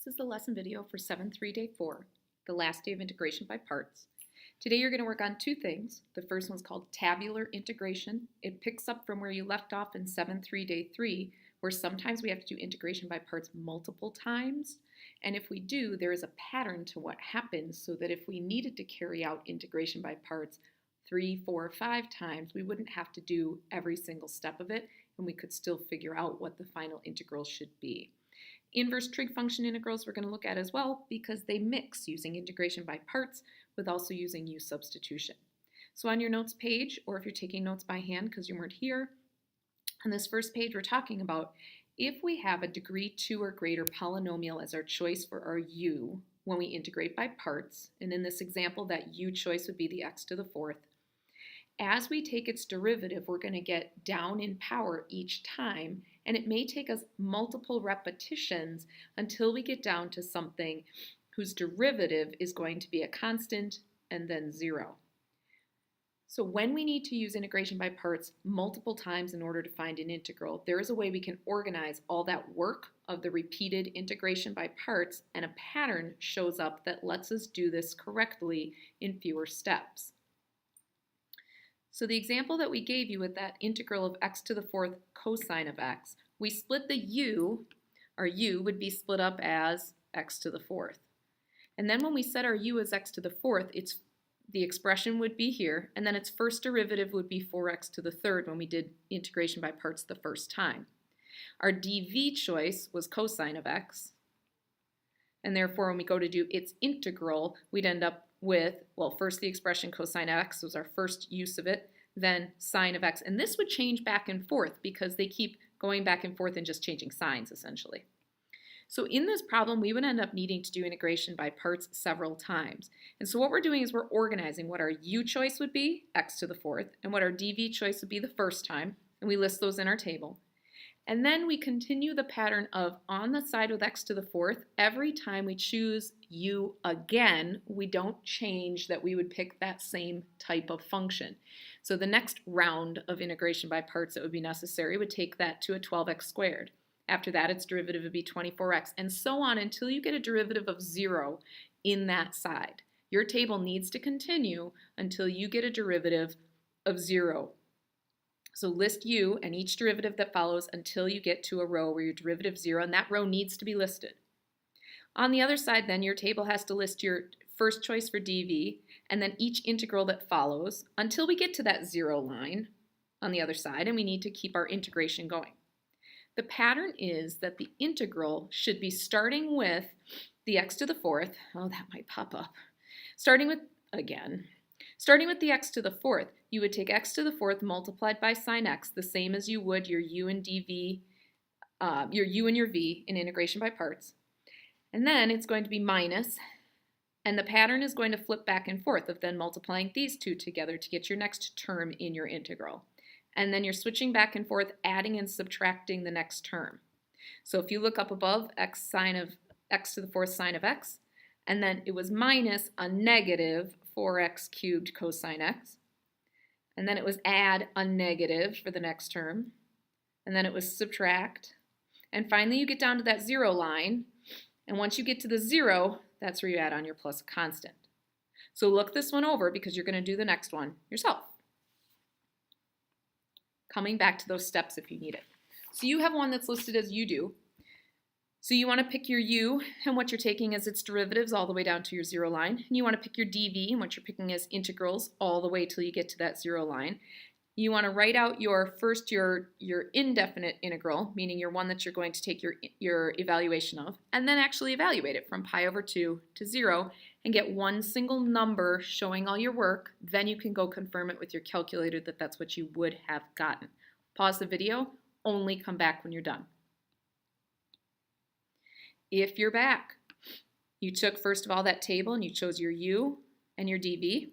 This is the lesson video for 7-3 Day 4, the last day of integration by parts. Today you're going to work on two things. The first one's called tabular integration. It picks up from where you left off in 7-3 Day 3, where sometimes we have to do integration by parts multiple times. And if we do, there is a pattern to what happens so that if we needed to carry out integration by parts 3, 4, 5 times, we wouldn't have to do every single step of it, and we could still figure out what the final integral should be. Inverse trig function integrals we're going to look at as well because they mix using integration by parts with also using u substitution. So on your notes page, or if you're taking notes by hand because you weren't here, on this first page we're talking about if we have a degree 2 or greater polynomial as our choice for our u when we integrate by parts, and in this example that u choice would be the x to the fourth. As we take its derivative, we're going to get down in power each time, and it may take us multiple repetitions until we get down to something whose derivative is going to be a constant and then 0. So when we need to use integration by parts multiple times in order to find an integral, there is a way we can organize all that work of the repeated integration by parts, and a pattern shows up that lets us do this correctly in fewer steps. So the example that we gave you with that integral of x to the fourth cosine of x, we split the u, our u would be split up as x to the fourth. And then when we set our u as x to the fourth, the expression would be here, and then its first derivative would be 4x to the third when we did integration by parts the first time. Our dv choice was cosine of x, and therefore when we go to do its integral, we'd end up with, well, first the expression cosine of x was our first use of it, then sine of x. And this would change back and forth because they keep going back and forth and just changing signs, essentially. So in this problem, we would end up needing to do integration by parts several times. And so what we're doing is we're organizing what our u choice would be, x to the fourth, and what our dv choice would be the first time, and we list those in our table. And then we continue the pattern of on the side with x to the fourth, every time we choose u again, we don't change that we would pick that same type of function. So the next round of integration by parts that would be necessary would take that to a 12x squared. After that, its derivative would be 24x, and so on until you get a derivative of 0 in that side. Your table needs to continue until you get a derivative of 0. So list u and each derivative that follows until you get to a row where your derivative is 0, and that row needs to be listed. On the other side, then, your table has to list your first choice for dv, and then each integral that follows until we get to that 0 line on the other side, and we need to keep our integration going. The pattern is that the integral should be starting with the x to the fourth. Oh, that might pop up. Starting with the x to the fourth, you would take x to the fourth multiplied by sine x, the same as you would your u and dv, your u and your v in integration by parts. And then it's going to be minus, and the pattern is going to flip back and forth of then multiplying these two together to get your next term in your integral. And then you're switching back and forth, adding and subtracting the next term. So if you look up above, x to the fourth sine of x, and then it was minus a negative 4x cubed cosine x, and then it was add a negative for the next term, and then it was subtract, and finally you get down to that 0 line, and once you get to the 0, that's where you add on your plus constant. So look this one over because you're going to do the next one yourself. Coming back to those steps if you need it. So you have one that's listed as you do. So you want to pick your u and what you're taking as its derivatives all the way down to your 0 line. And you want to pick your dv and what you're picking as integrals all the way till you get to that 0 line. You want to write out your indefinite integral, meaning your one that you're going to take your evaluation of, and then actually evaluate it from pi over 2 to 0 and get one single number showing all your work. Then you can go confirm it with your calculator that that's what you would have gotten. Pause the video, only come back when you're done. If you're back, you took first of all that table and you chose your u and your dv,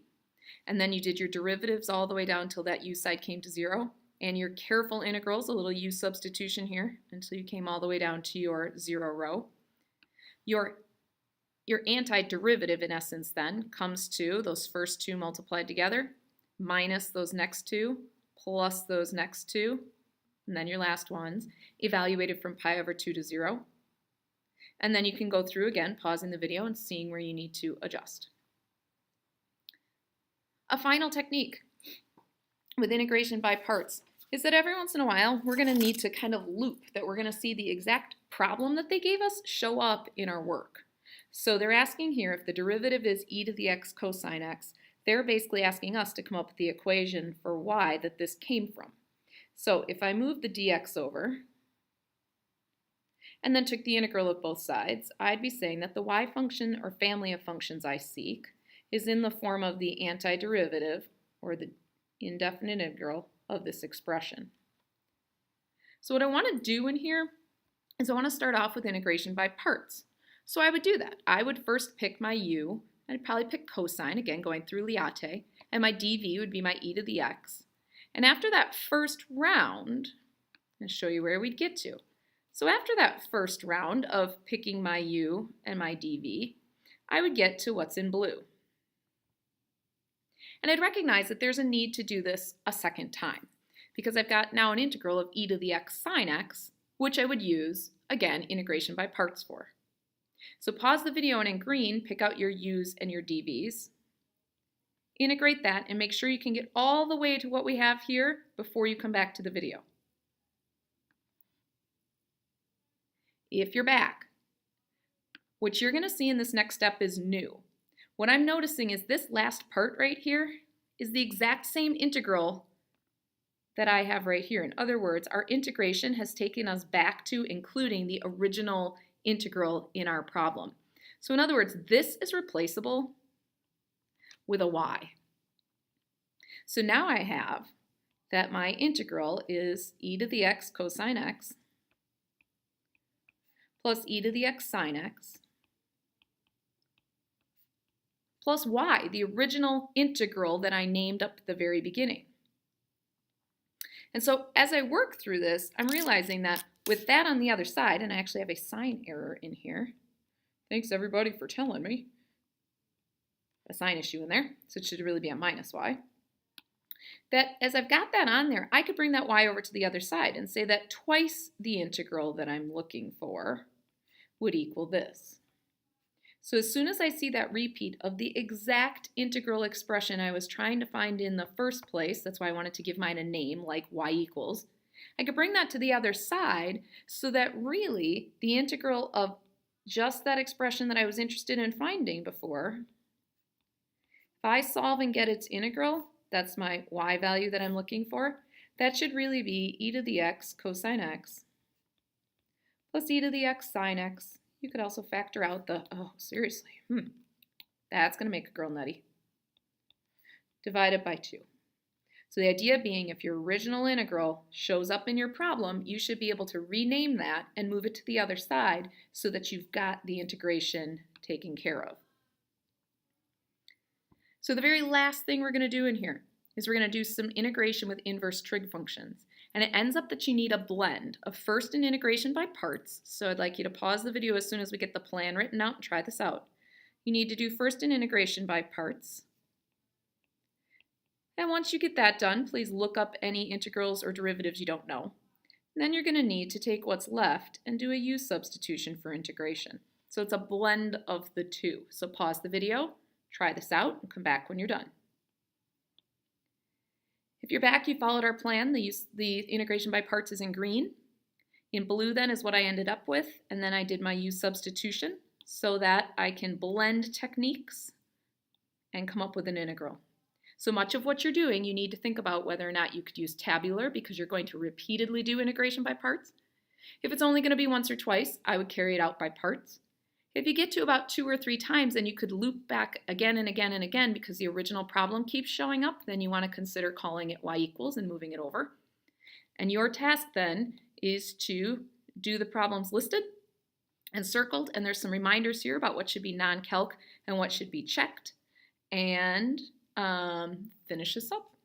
and then you did your derivatives all the way down until that u side came to 0, and your careful integrals, a little u substitution here, until you came all the way down to your 0 row. Your antiderivative, in essence, then, comes to those first two multiplied together, minus those next two, plus those next two, and then your last ones, evaluated from pi over 2 to 0. And then you can go through again, pausing the video and seeing where you need to adjust. A final technique with integration by parts is that every once in a while we're going to need to kind of loop, that we're going to see the exact problem that they gave us show up in our work. So they're asking here if the derivative is e to the x cosine x, they're basically asking us to come up with the equation for y that this came from. So if I move the dx over and then took the integral of both sides, I'd be saying that the y function or family of functions I seek is in the form of the antiderivative or the indefinite integral of this expression. So what I want to do in here is I want to start off with integration by parts. So I would do that. I would first pick my u. I'd probably pick cosine, again going through Liate, and my dv would be my e to the x. And after that first round, I'll show you where we'd get to. So after that first round of picking my u and my dv, I would get to what's in blue. And I'd recognize that there's a need to do this a second time, because I've got now an integral of e to the x sine x, which I would use, again, integration by parts for. So pause the video and in green, pick out your u's and your dv's. Integrate that and make sure you can get all the way to what we have here before you come back to the video. If you're back, what you're going to see in this next step is new. What I'm noticing is this last part right here is the exact same integral that I have right here. In other words, our integration has taken us back to including the original integral in our problem. So in other words, this is replaceable with a y. So now I have that my integral is e to the x cosine x plus e to the x sine x plus y, the original integral that I named up at the very beginning. And so as I work through this, I'm realizing that with that on the other side, and I actually have a sign error in here. Thanks everybody for telling me. A sign issue in there, so it should really be a minus y. That as I've got that on there, I could bring that y over to the other side and say that twice the integral that I'm looking for would equal this. So as soon as I see that repeat of the exact integral expression I was trying to find in the first place, that's why I wanted to give mine a name like y equals, I could bring that to the other side so that really the integral of just that expression that I was interested in finding before, if I solve and get its integral, that's my y value that I'm looking for, that should really be e to the x cosine x plus e to the x sine x. You could also factor out the, oh, seriously, that's going to make a girl nutty, divided by 2. So the idea being if your original integral shows up in your problem, you should be able to rename that and move it to the other side so that you've got the integration taken care of. So the very last thing we're going to do in here is we're going to do some integration with inverse trig functions. And it ends up that you need a blend of first an integration by parts. So I'd like you to pause the video as soon as we get the plan written out and try this out. You need to do first an integration by parts. And once you get that done, please look up any integrals or derivatives you don't know. And then you're going to need to take what's left and do a u substitution for integration. So it's a blend of the two. So pause the video, try this out, and come back when you're done. If you're back, you followed our plan. The integration by parts is in green. In blue then is what I ended up with, and then I did my u substitution so that I can blend techniques and come up with an integral. So much of what you're doing, you need to think about whether or not you could use tabular because you're going to repeatedly do integration by parts. If it's only going to be once or twice, I would carry it out by parts. If you get to about 2 or 3 times, then you could loop back again and again and again because the original problem keeps showing up, then you want to consider calling it y equals and moving it over. And your task then is to do the problems listed and circled, and there's some reminders here about what should be non-calc and what should be checked, and finish this up.